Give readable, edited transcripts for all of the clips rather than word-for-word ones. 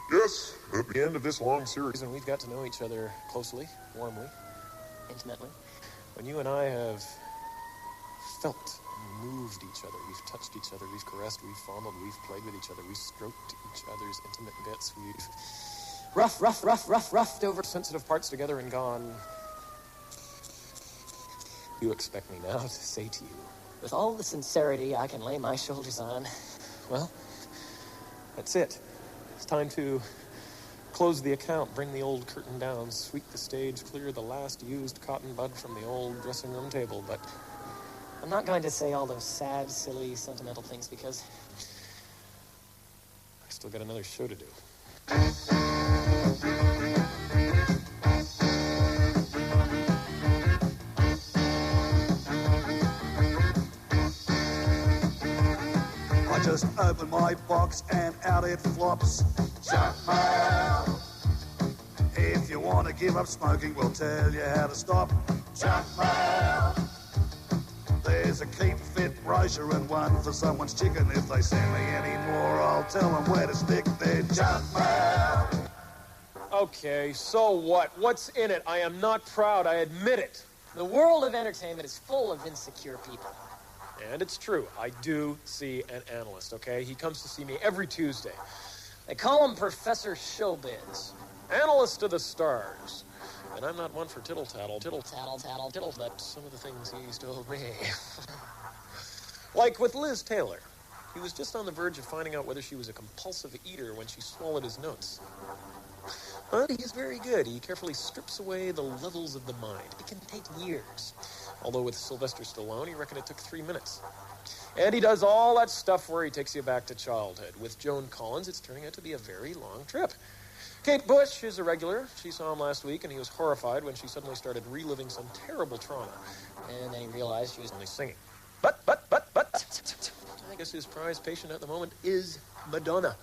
Yes, at the end of this long series, And we've got to know each other closely, warmly, intimately. When you and I have felt and moved each other, we've touched each other, we've caressed, we've fondled, we've played with each other, we've stroked each other's intimate bits, we've roughed over sensitive parts together and gone. You expect me now to say to you, with all the sincerity I can lay my shoulders on, well, that's it. It's time to close the account, bring the old curtain down, sweep the stage, clear the last used cotton bud from the old dressing room table, but I'm not going to say all those sad, silly, sentimental things because I still got another show to do. I just opened my box and out it flops. Junk mail. If you want to give up smoking, we'll tell you how to stop. Junk mail. There's a keep fit brochure and one for someone's chicken. If they send me any more, I'll tell them where to stick their junk mail. Okay, so what? What's in it? I am not proud, I admit it. The world of entertainment is full of insecure people. And it's true, I do see an analyst, okay? He comes to see me every Tuesday. They call him Professor Showbiz. Analyst of the stars. And I'm not one for tittle-tattle, but some of the things he's told me. Like with Liz Taylor. He was just on the verge of finding out whether she was a compulsive eater when she swallowed his notes. But he is very good. He carefully strips away the levels of the mind. It can take years. Although with Sylvester Stallone, he reckoned it took 3 minutes. And he does all that stuff where he takes you back to childhood. With Joan Collins, it's turning out to be a very long trip. Kate Bush is a regular. She saw him last week, and he was horrified when she suddenly started reliving some terrible trauma. And then he realized she was only singing. But, I guess his prized patient at the moment is Madonna.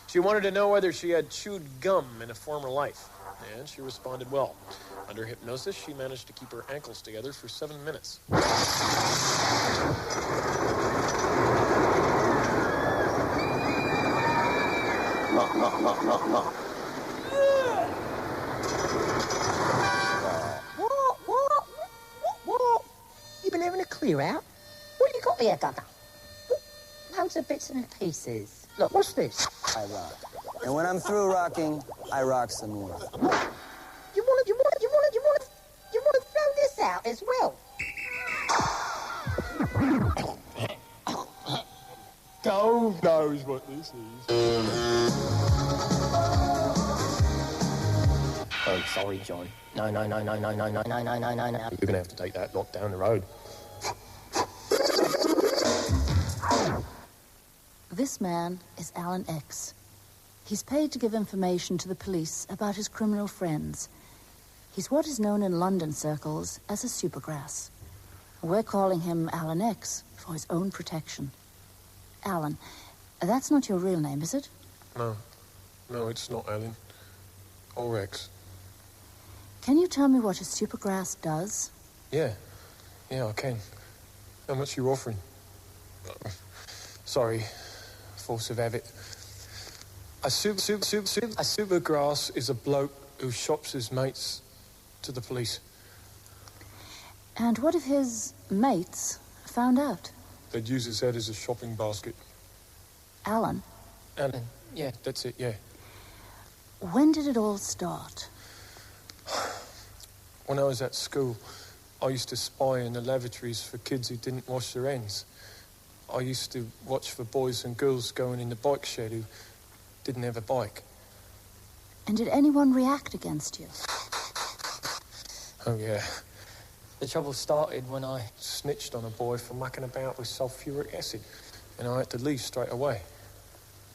She wanted to know whether she had chewed gum in a former life, and she responded well. Under hypnosis, she managed to keep her ankles together for 7 minutes. What? You been having a clear out? What you got there, Dada? Loads of bits and pieces. Look, what's this? I rock. And when I'm through rocking, I rock some more. You wanna throw this out as well? God knows what this is. Oh, sorry, John. No. You're gonna have to take that lot down the road. This man is Alan X. He's paid to give information to the police about his criminal friends. He's what is known in London circles as a supergrass. We're calling him Alan X for his own protection. Alan, that's not your real name, is it? No, it's not Alan. Or X. Can you tell me what a supergrass does? Yeah, I can. How much are you offering? Sorry, force of habit. A supergrass is a bloke who shops his mates to the police. And what if his mates found out? They'd use his head as a shopping basket. Alan? Alan, yeah, that's it, yeah. When did it all start? When I was at school, I used to spy in the lavatories for kids who didn't wash their hands. I used to watch for boys and girls going in the bike shed who didn't have a bike. And did anyone react against you? Oh, yeah. The trouble started when I snitched on a boy for mucking about with sulfuric acid, and I had to leave straight away.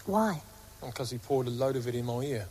Why? Because he poured a load of it in my ear.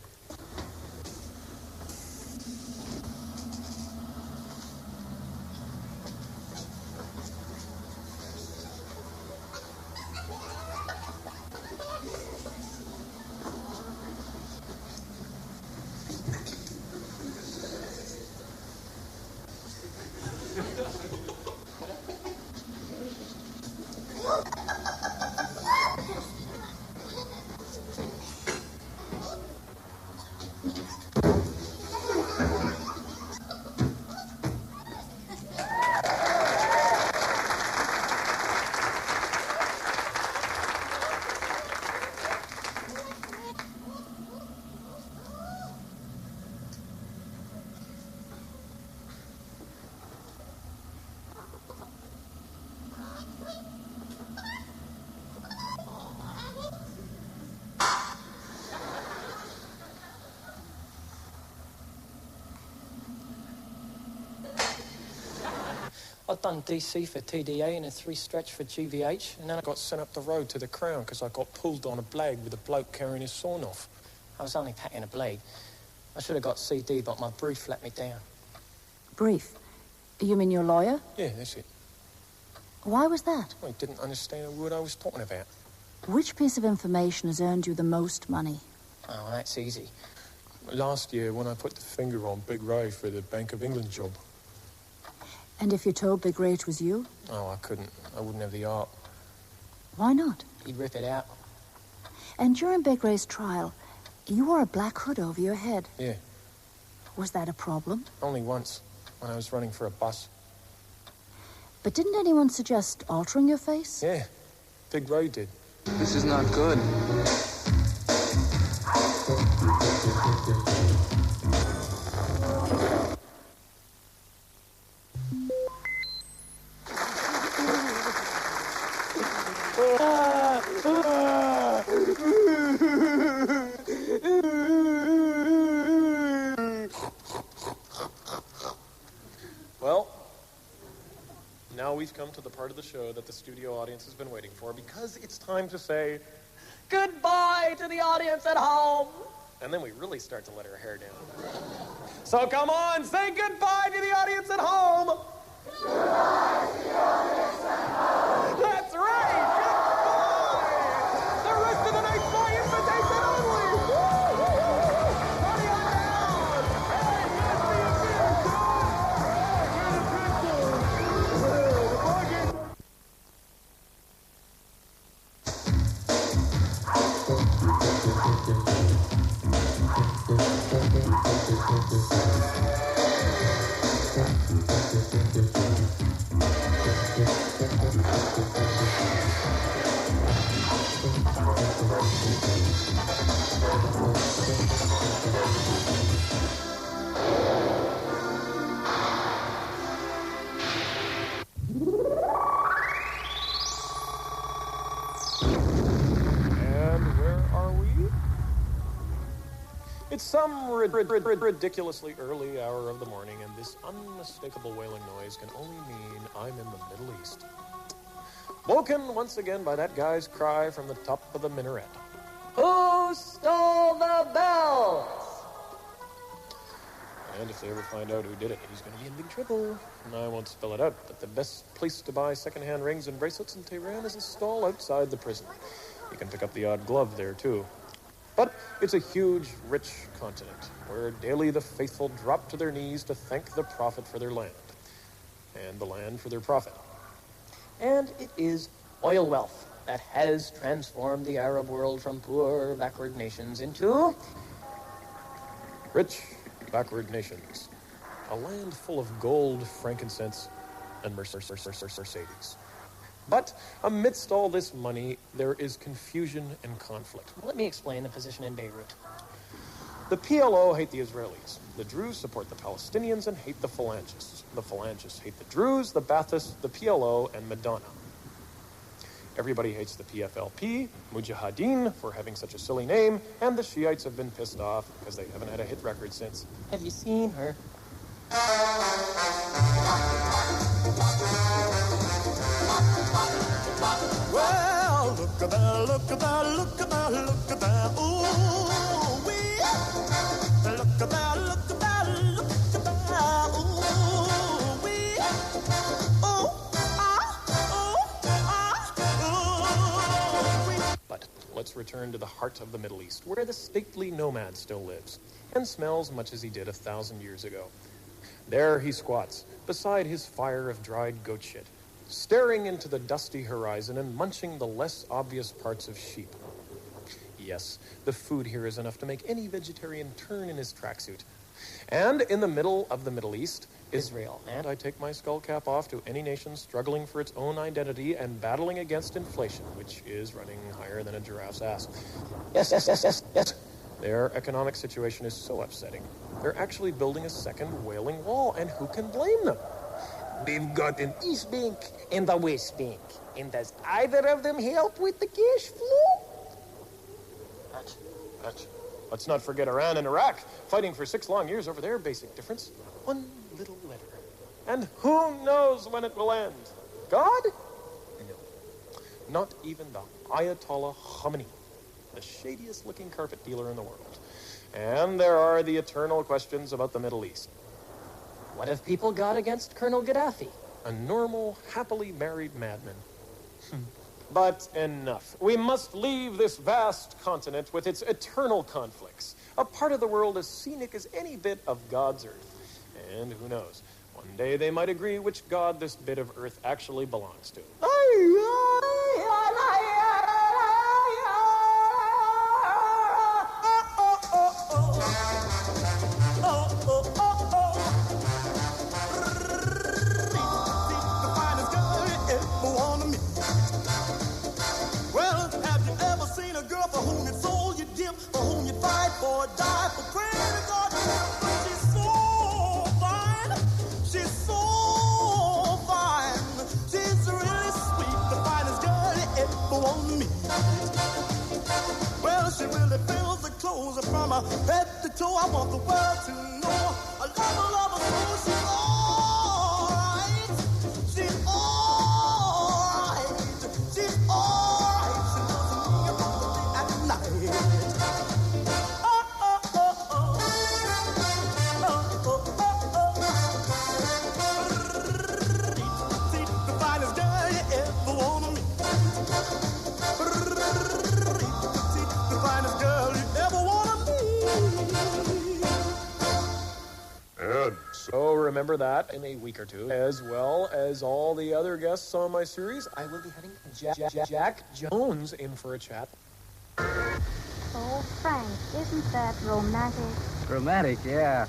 I'd done DC for TDA and a 3 stretch for GVH, and then I got sent up the road to the Crown because I got pulled on a blade with a bloke carrying his sawn off. I was only packing a blade. I should have got CD, but my brief let me down. Brief? You mean your lawyer? Yeah, that's it. Why was that? I didn't understand a word I was talking about. Which piece of information has earned you the most money? Oh, that's easy. Last year, when I put the finger on Big Ray for the Bank of England job. And if you told Big Ray it was you? Oh, I couldn't. I wouldn't have the art. Why not? He'd rip it out. And during Big Ray's trial, you wore a black hood over your head. Yeah. Was that a problem? Only once, when I was running for a bus. But didn't anyone suggest altering your face? Yeah, Big Ray did. This is not good. Well, now we've come to the part of the show that the studio audience has been waiting for, because it's time to say goodbye to the audience at home. And then we really start to let our hair down. So come on, say goodbye to the audience at home. Goodbye to the audience at home. That's right, goodbye. The rest of the night's by invitation only. Party on down. Hey, nice to see you again. It's some ridiculously early hour of the morning, and this unmistakable wailing noise can only mean I'm in the Middle East. Woken once again by that guy's cry from the top of the minaret. Who stole the bells? And if they ever find out who did it, he's going to be in big trouble. And I won't spell it out, but the best place to buy secondhand rings and bracelets in Tehran is a stall outside the prison. You can pick up the odd glove there, too. But it's a huge, rich continent, where daily the faithful drop to their knees to thank the prophet for their land, and the land for their prophet. And it is oil wealth that has transformed the Arab world from poor, backward nations into Rich, backward nations. A land full of gold, frankincense, and Mercedes. But amidst all this money, there is confusion and conflict. Let me explain the position in Beirut. The PLO hate the Israelis. The Druze support the Palestinians and hate the Phalangists. The Phalangists hate the Druze, the Baathists, the PLO, and Madonna. Everybody hates the PFLP, Mujahideen, for having such a silly name, and the Shiites have been pissed off because they haven't had a hit record since. Have you seen her? Well, look at that, look at that, look at that, look at that, ooh, wee. Look at that, look at that, look at that, ooh, wee. Ooh, ooh, wee. But let's return to the heart of the Middle East, where the stately nomad still lives, and smells much as he did 1,000 years ago. There he squats, beside his fire of dried goat shit, staring into the dusty horizon and munching the less obvious parts of sheep. Yes, the food here is enough to make any vegetarian turn in his tracksuit. And in the middle of the Middle East, Israel. And I take my skull cap off to any nation struggling for its own identity and battling against inflation, which is running higher than a giraffe's ass. Yes. Their economic situation is so upsetting. They're actually building a second Wailing Wall, and who can blame them? They've got an East Bank and a West Bank. And does either of them help with the cash flow? But let's not forget Iran and Iraq, fighting for 6 long years over their basic difference. One little letter. And who knows when it will end? God? No. Not even the Ayatollah Khamenei, the shadiest-looking carpet dealer in the world. And there are the eternal questions about the Middle East. What have people got against Colonel Gaddafi? A normal, happily married madman. But enough. We must leave this vast continent with its eternal conflicts. A part of the world as scenic as any bit of God's earth. And who knows, one day they might agree which god this bit of earth actually belongs to. Well, have you ever seen a girl for whom you sold your dip, for whom you fight for, die for, pray to God? She's so fine, she's so fine, she's really sweet, the finest girl you ever want to meet. Well, she really fills the clothes from her head to toe. I want the world to know I love her, so she's all right, she's all right, she's all right. She loves me about the day and night. Oh, oh, oh, oh. Oh, oh, oh, oh. See, the finest girl you ever want to meet. See, the finest girl you ever want to meet. And So remember that in a week or two, as well as all the other guests on my series. I will be having Jack Jones in for a chat. Oh, Frank, isn't that romantic? Romantic, yeah.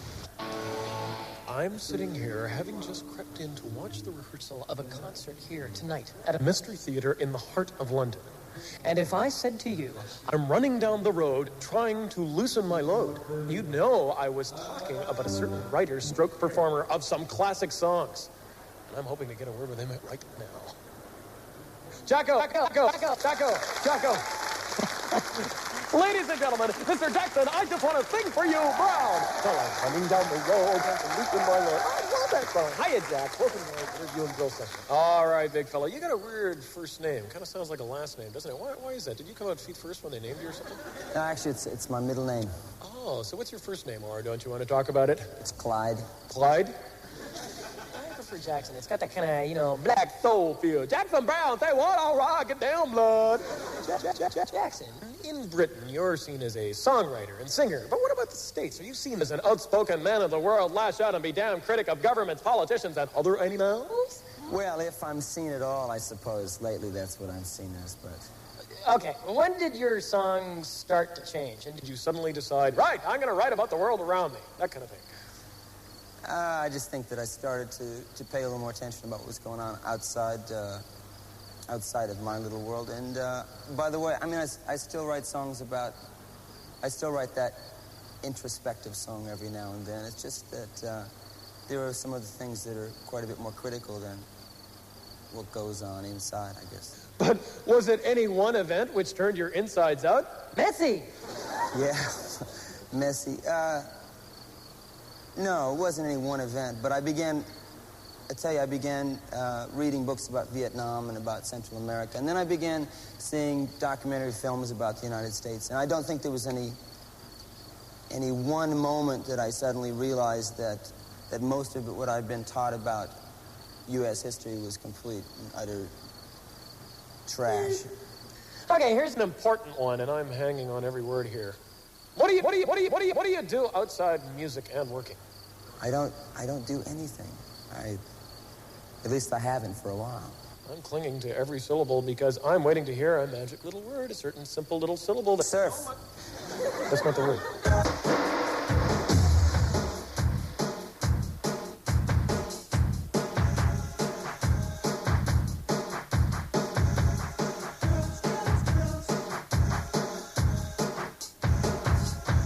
I'm sitting here having just crept in to watch the rehearsal of a concert here tonight at a mystery theater in the heart of London. And if I said to you, I'm running down the road trying to loosen my load, you'd know I was talking about a certain writer stroke performer of some classic songs. And I'm hoping to get a word with him right now. Jacko! Ladies and gentlemen, Mr. Jackson, I just want to sing for you, Browne. So I'm running down the road trying to loosen my load. I love that song. Hiya, Jack. Welcome to my interview and drill session. All right, big fella. You got a weird first name. Kind of sounds like a last name, doesn't it? Why is that? Did you come out feet first when they named you or something? No, actually, it's my middle name. Oh, so what's your first name, or don't you want to talk about it? It's Clyde. Clyde? I prefer Jackson. It's got that kind of, Black soul feel. Jackson Browne, say what? All right, get down, blood. Jackson. In Britain, you're seen as a songwriter and singer. But what about the States? Are you seen as an outspoken man of the world, lash out and be damn critic of governments, politicians, and other animals? Well, if I'm seen at all, I suppose. Lately, that's what I'm seen as, but... Okay, when did your songs start to change? And Did you suddenly decide, right, I'm going to write about the world around me? That kind of thing. I just think that I started to pay a little more attention about what was going on outside of my little world. And by the way, I mean, I still write songs about... I still write that introspective song every now and then. It's just that there are some other things that are quite a bit more critical than what goes on inside, I guess. But was it any one event which turned your insides out? Messy! Yeah, messy. No, it wasn't any one event, but I began reading books about Vietnam and about Central America, and then I began seeing documentary films about the United States, and I don't think there was any one moment that I suddenly realized that most of it, what I'd been taught about U.S. history, was complete and utter trash. Okay, here's an important one, and I'm hanging on every word here. What do you do outside music and working? I don't do anything. At least I haven't for a while. I'm clinging to every syllable because I'm waiting to hear a magic little word, a certain simple little syllable. Surf. That's not the word.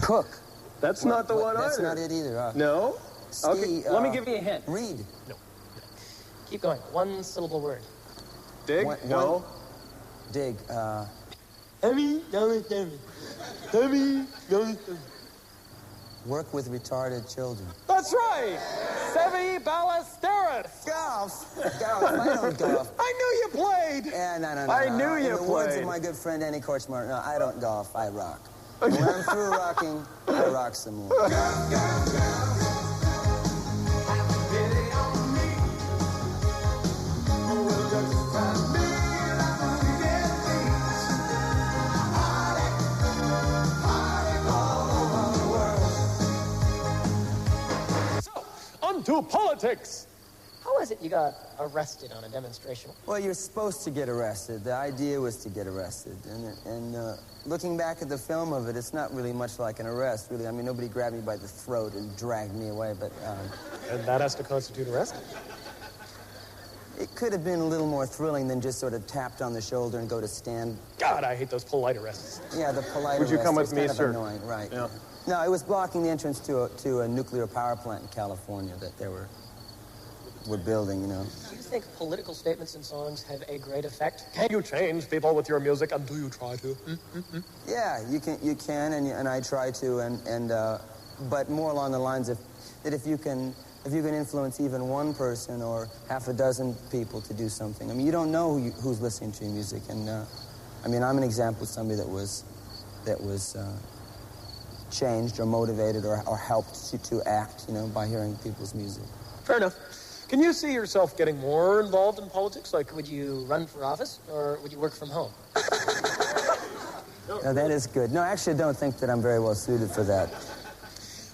Cook. That's not the one That's either. not it either. No? Ski, Okay, Let me give you a hint. Read. No. Keep going. One syllable word. Dig? No. Dig. Work with retarded children. That's right! Sevi Ballesteros! Paris! Golf? Golf? I don't golf. I knew you played! Yeah, no. I knew you In the words played. of my good friend Annie Korchmar, no, I don't golf, I rock. And when I'm through rocking, I rock some more. To politics. How was it you got arrested on a demonstration? Well, you're supposed to get arrested. The idea was to get arrested. And looking back at the film of it, it's not really much like an arrest, really. I mean, nobody grabbed me by the throat and dragged me away, but... And that has to constitute arrest? It could have been a little more thrilling than just sort of tapped on the shoulder and go to stand. God, I hate those polite arrests. Yeah, the polite Would you arrest come with is me, kind sir? of annoying, right. Yeah. No, it was blocking the entrance to a nuclear power plant in California that they were building, you know. Do you think political statements in songs have a great effect? Can you change people with your music, and do you try to? Yeah, you can, and I try to, but more along the lines of that if you can influence even one person or half a dozen people to do something. I mean, you don't know who's listening to your music, and I mean, I'm an example of somebody that was changed or motivated or helped to act, you know, by hearing people's music. Fair enough. Can you see yourself getting more involved in politics? Like, Would you run for office, or would you work from home? No, that is good. No, actually, I don't think that I'm very well suited for that.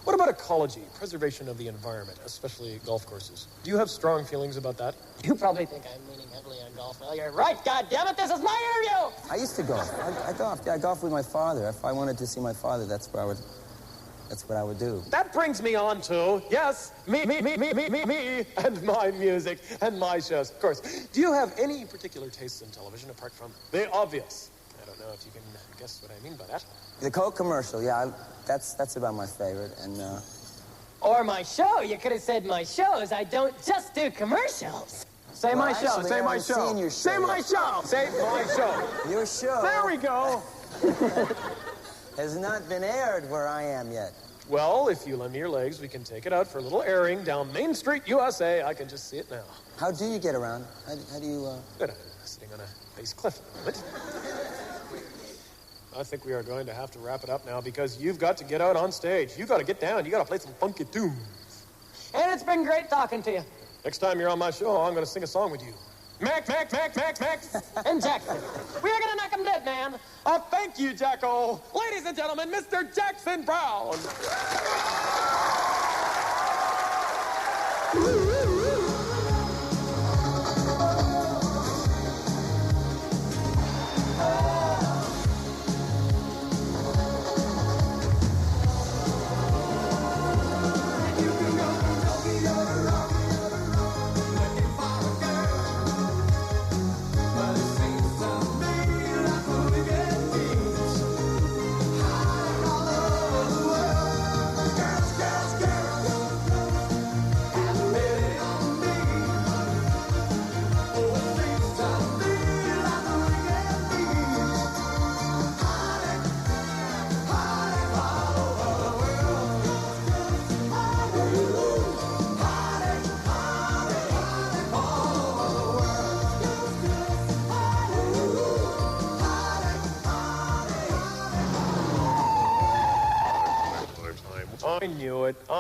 what about ecology, preservation of the environment, especially golf courses? Do you have strong feelings about that? You probably think I'm leaning heavily on golf. Well, you're right, goddammit, this is my interview! I used to golf. I golfed. Yeah, I golfed with my father. If I wanted to see my father, that's what I would do. That brings me on to, yes, me, and my music, and my shows, of course. Do you have any particular tastes in television apart from the obvious? I don't know if you can guess what I mean by that. The Coke commercial, yeah, that's about my favorite, and, Or my show. You could have said my shows. I don't just do commercials. Say Well, my show, actually, say I my haven't show. seen your Say show my yet. show, say my show. your show There we go. has not been aired where I am yet. Well, if you lend me your legs, we can take it out for a little airing down Main Street, USA. I can just see it now. How do you get around? How do you, Good. I'm sitting on a base cliff at the moment. I think we are going to have to wrap it up now because you've got to get out on stage. You got to get down. You got to play some funky tunes. And it's been great talking to you. Next time you're on my show, I'm going to sing a song with you. Mac. And Jackson. We're gonna knock him dead, man. Oh, thank you, Jacko. Ladies and gentlemen, Mr. Jackson Browne.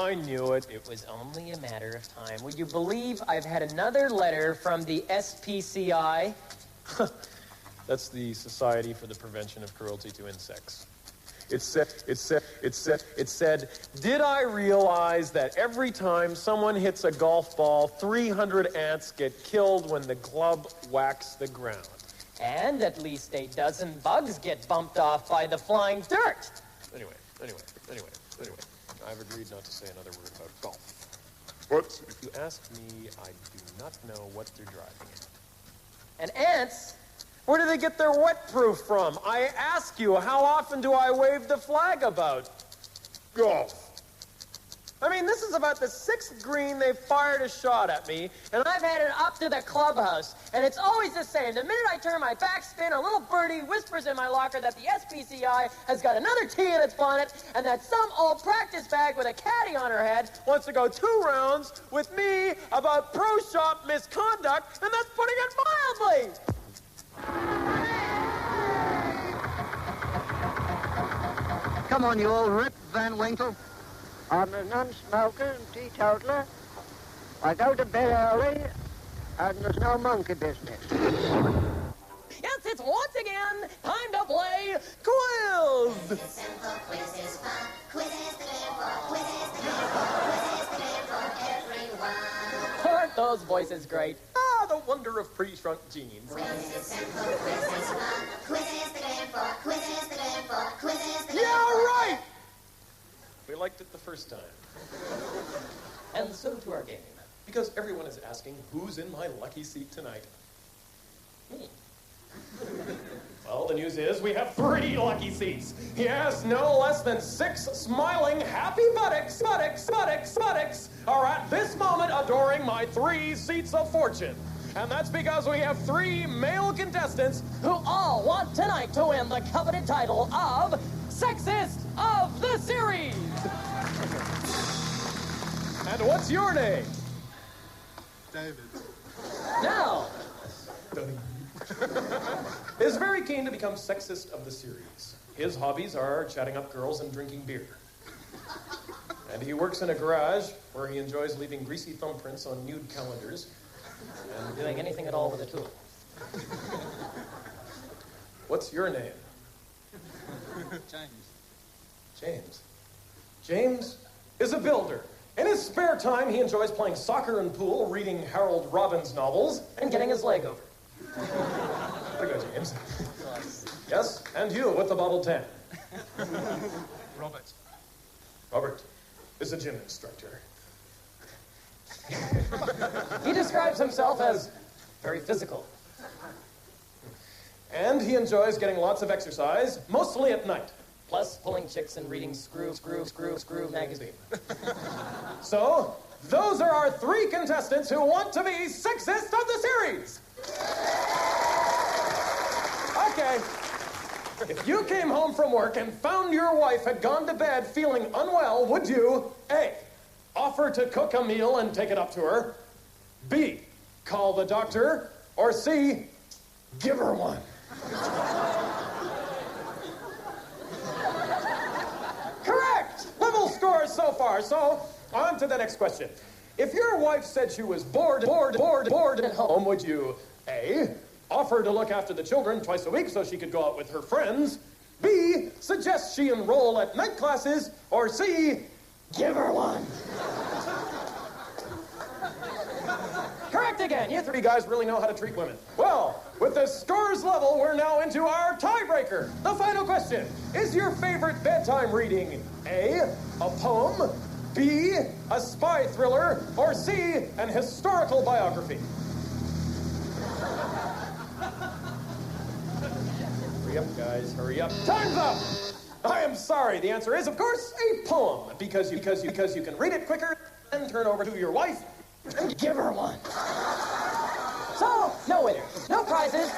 I knew it. It was only a matter of time. Would you believe I've had another letter from the SPCI? That's the Society for the Prevention of Cruelty to Insects. It said, did I realize that every time someone hits a golf ball, 300 ants get killed when the club whacks the ground? And at least a dozen bugs get bumped off by the flying dirt. Anyway. I've agreed not to say another word about golf. What? If you ask me, I do not know what they're driving at. And ants? Where do they get their wet-proof from? I ask you, how often do I wave the flag about golf? I mean, this is about the 6th green they've fired a shot at me, and I've had it up to the clubhouse. And it's always the same. The minute I turn my back spin, a little birdie whispers in my locker that the SPCI has got another T in its bonnet, and that some old practice bag with a caddy on her head wants to go 2 rounds with me about pro shop misconduct, and that's putting it mildly. Come on, you old Rip Van Winkle. I'm a non-smoker and teetotaler. I go to bed early, and there's no monkey business. Yes, it's once again time to play quiz. Simple quiz is fun. Quiz is the game for. Quiz is the game for. Quiz is the game for everyone. Aren't those voices great? Ah, the wonder of pre-shrunk jeans. Quiz is simple. Quiz is fun. Quiz is the game for. Quiz is the game for. Quiz is the game Yeah, for. right! We liked it the first time. And so to our game. Because everyone is asking, who's in my lucky seat tonight? Me. Well, the news is we have 3 lucky seats. Yes, no less than 6 smiling, happy buttocks are at this moment adoring my 3 seats of fortune. And that's because we have 3 male contestants who all want tonight to win the coveted title of Sexist of the Series. And what's your name? David. Now, is very keen to become Sexist of the Series. His hobbies are chatting up girls and drinking beer. And he works in a garage where he enjoys leaving greasy thumbprints on nude calendars and doing anything at all with a tool. What's your name? James. James is a builder. In his spare time, he enjoys playing soccer and pool, reading Harold Robbins novels, and getting his leg over. There you go, James. Yes, and you with the bottle 10. Robert. Robert is a gym instructor. He describes himself as very physical. And he enjoys getting lots of exercise, mostly at night. Plus pulling chicks and reading Screw magazine. So, those are our 3 contestants who want to be Sexist of the Series. Okay. If you came home from work and found your wife had gone to bed feeling unwell, would you, A, offer to cook a meal and take it up to her, B, call the doctor, or C, give her one? Correct! Level scores so far, so on to the next question. If your wife said she was bored at home, would you, A, offer to look after the children twice a week so she could go out with her friends, B, suggest she enroll at night classes, or C, give her one? Correct again. You 3 guys really know how to treat women. Well, with the scores level, we're now into our tiebreaker. The final question. Is your favorite bedtime reading A, a poem, B, a spy thriller, or C, an historical biography? Hurry up, guys. Hurry up. Time's up! I am sorry. The answer is, of course, a poem. Because you can read it quicker and turn over to your wife and give her one. So, no winners, no prizes,